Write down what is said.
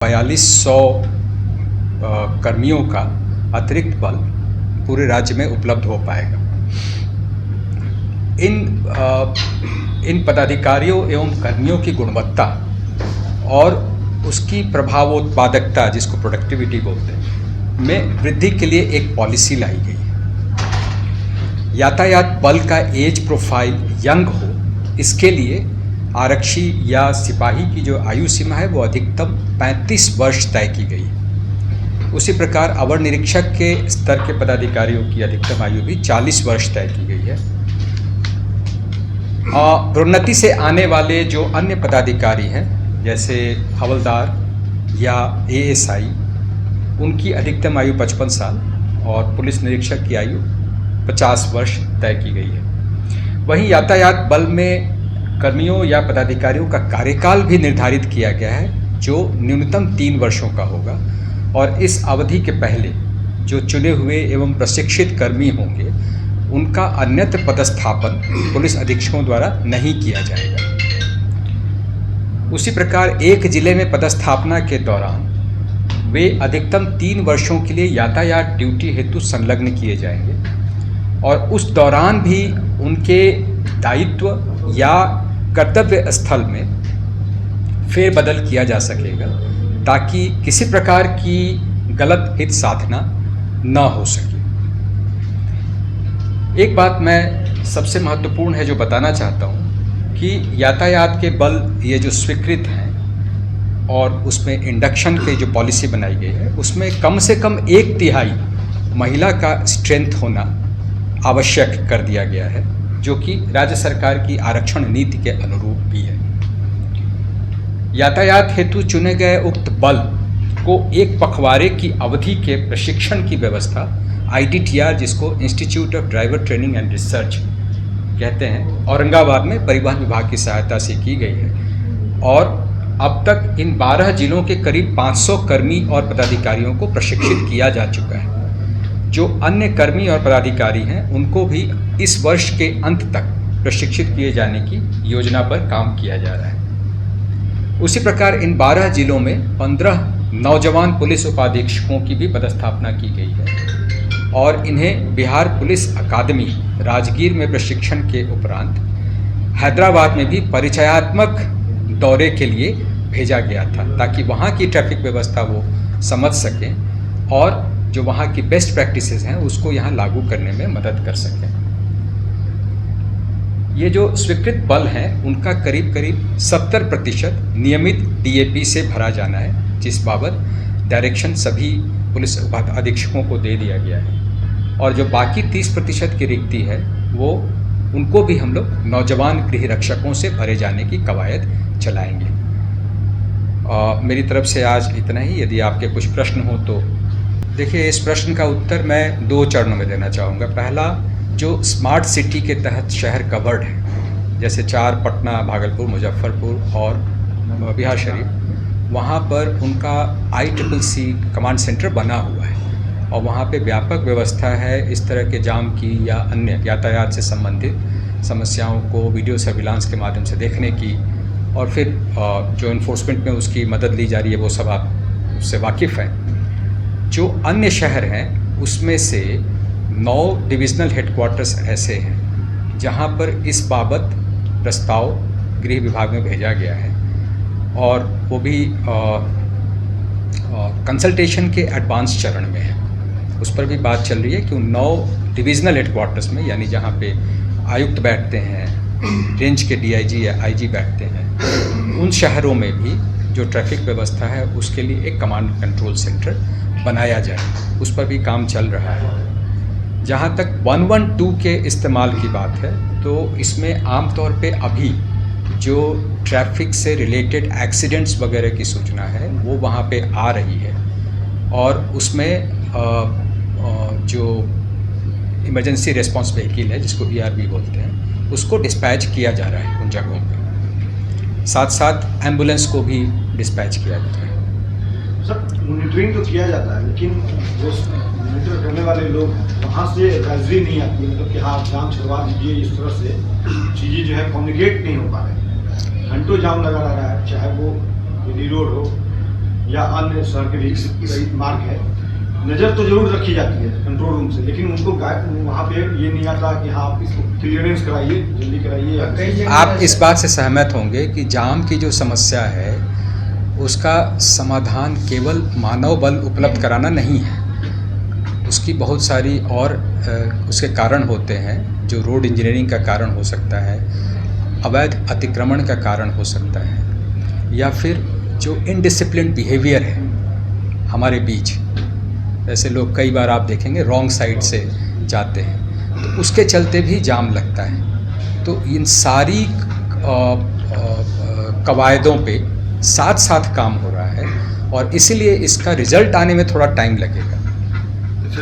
4200 कर्मियों का अतिरिक्त बल पूरे राज्य में उपलब्ध हो पाएगा। इन पदाधिकारियों एवं कर्मियों की गुणवत्ता और उसकी प्रभावोत्पादकता, जिसको प्रोडक्टिविटी बोलते हैं, में वृद्धि के लिए एक पॉलिसी लाई गई है। यातायात बल का एज प्रोफाइल यंग हो, इसके लिए आरक्षी या सिपाही की जो आयु सीमा है वो अधिकतम 35 वर्ष तय की गई है। उसी प्रकार अवर निरीक्षक के स्तर के पदाधिकारियों की अधिकतम आयु भी 40 वर्ष तय की गई है। प्रोन्नति से आने वाले जो अन्य पदाधिकारी हैं, जैसे हवलदार या एएसआई, उनकी अधिकतम आयु 55 साल और पुलिस निरीक्षक की आयु 50 वर्ष तय की गई है। वहीं यातायात बल में कर्मियों या पदाधिकारियों का कार्यकाल भी निर्धारित किया गया है, जो न्यूनतम 3 वर्षों का होगा और इस अवधि के पहले जो चुने हुए एवं प्रशिक्षित कर्मी होंगे उनका अन्यत्र पदस्थापन पुलिस अधीक्षकों द्वारा नहीं किया जाएगा। उसी प्रकार एक जिले में पदस्थापना के दौरान वे अधिकतम 3 वर्षों के लिए यातायात ड्यूटी हेतु संलग्न किए जाएंगे और उस दौरान भी उनके दायित्व या कर्तव्य स्थल में फेरबदल किया जा सकेगा, ताकि किसी प्रकार की गलत हित साधना न हो सके। एक बात मैं सबसे महत्वपूर्ण है जो बताना चाहता हूँ कि यातायात के बल ये जो स्वीकृत हैं और उसमें इंडक्शन की जो पॉलिसी बनाई गई है, उसमें कम से कम 1/3 महिला का स्ट्रेंथ होना आवश्यक कर दिया गया है, जो कि राज्य सरकार की आरक्षण नीति के अनुरूप भी है। यातायात हेतु चुने गए उक्त बल को एक पखवाड़े की अवधि के प्रशिक्षण की व्यवस्था ITTR, जिसको institute of driver training and research कहते हैं, औरंगाबाद में परिवहन विभाग की सहायता से की गई है और अब तक इन 12 जिलों के करीब 500 कर्मी और पदाधिकारियों को प्रशिक्षित किया जा चुका है। जो अन्य कर्मी और पदाधिकारी हैं उनको भी इस वर्ष के अंत तक प्रशिक्षित किए जाने की योजना पर काम किया जा रहा है। उसी प्रकार इन 12 जिलों में 15 नौजवान पुलिस उपाधीक्षकों की भी पदस्थापना की गई है और इन्हें बिहार पुलिस अकादमी राजगीर में प्रशिक्षण के उपरांत हैदराबाद में भी परिचयात्मक दौरे के लिए भेजा गया था, ताकि वहाँ की ट्रैफिक व्यवस्था वो समझ सकें और जो वहाँ की बेस्ट प्रैक्टिसेस हैं उसको यहाँ लागू करने में मदद कर सकें। ये जो स्वीकृत बल हैं उनका करीब 70% नियमित DAP से भरा जाना है, जिस बाबत डायरेक्शन सभी पुलिस अधीक्षकों को दे दिया गया है और जो बाकी 30% की रिक्ति है वो उनको भी हम लोग नौजवान गृह रक्षकों से भरे जाने की कवायद चलाएंगे। मेरी तरफ से आज इतना ही। यदि आपके कुछ प्रश्न हो तो देखिए, इस प्रश्न का उत्तर मैं 2 चरणों में देना चाहूँगा। पहला, जो स्मार्ट सिटी के तहत शहर कवर्ड है, जैसे 4 पटना, भागलपुर, मुजफ्फरपुर और बिहार शरीफ, वहाँ पर उनका ICCC कमांड सेंटर बना हुआ है और वहाँ पे व्यापक व्यवस्था है इस तरह के जाम की या अन्य यातायात से संबंधित समस्याओं को वीडियो सर्विलांस के माध्यम से देखने की, और फिर जो इन्फोर्समेंट में उसकी मदद ली जा रही है वो सब आप उससे वाकिफ़ हैं। जो अन्य शहर हैं उसमें से 9 डिविजनल हेडक्वार्टर्स ऐसे हैं जहां पर इस बाबत प्रस्ताव गृह विभाग में भेजा गया है और वो भी कंसल्टेशन के एडवांस चरण में है। उस पर भी बात चल रही है कि उन 9 डिविजनल हेडक्वार्टर्स में, यानी जहां पे आयुक्त बैठते हैं, रेंज के DIG या IG बैठते हैं, उन शहरों में भी जो ट्रैफिक व्यवस्था है उसके लिए एक कमांड कंट्रोल सेंटर बनाया जाए, उस पर भी काम चल रहा है। जहाँ तक 112 के इस्तेमाल की बात है तो इसमें आमतौर पे अभी जो ट्रैफिक से रिलेटेड एक्सीडेंट्स वगैरह की सूचना है वो वहाँ पे आ रही है और उसमें जो इमरजेंसी रिस्पांस व्हीकल है, जिसको ERV बोलते हैं, उसको डिस्पैच किया जा रहा है उन जगहों पे। साथ साथ एम्बुलेंस को भी डिस्पैच किया जाता है। सर, मॉनिटरिंग तो किया जाता है, लेकिन जो मॉनिटर करने वाले लोग वहाँ से एडवाइजरी नहीं आती, मतलब कि हाँ जाम छुड़वा दीजिए, इस तरह से चीज़ें जो है कम्युनिकेट नहीं हो पा रहे हैं। घंटों जाम लगा रहा है, चाहे वो दिल्ली रोड हो या अन्य शहर के भी मार्ग है, नज़र तो जरूर रखी जाती है कंट्रोल रूम से, लेकिन उनको वहाँ पे ये नहीं आता कि हाँ आप इसको क्लियरेंस कराइए, जल्दी कराइए। आप इस बात से सहमत होंगे कि जाम की जो समस्या है उसका समाधान केवल मानव बल उपलब्ध कराना नहीं है, उसकी बहुत सारी और उसके कारण होते हैं, जो रोड इंजीनियरिंग का कारण हो सकता है, अवैध अतिक्रमण का कारण हो सकता है, या फिर जो इनडिसिप्लिन बिहेवियर है हमारे बीच, ऐसे लोग कई बार आप देखेंगे रॉन्ग साइड से जाते हैं, तो उसके चलते भी जाम लगता है। तो इन सारी कवायदों पे साथ साथ काम हो रहा है और इसीलिए इसका रिज़ल्ट आने में थोड़ा टाइम लगेगा।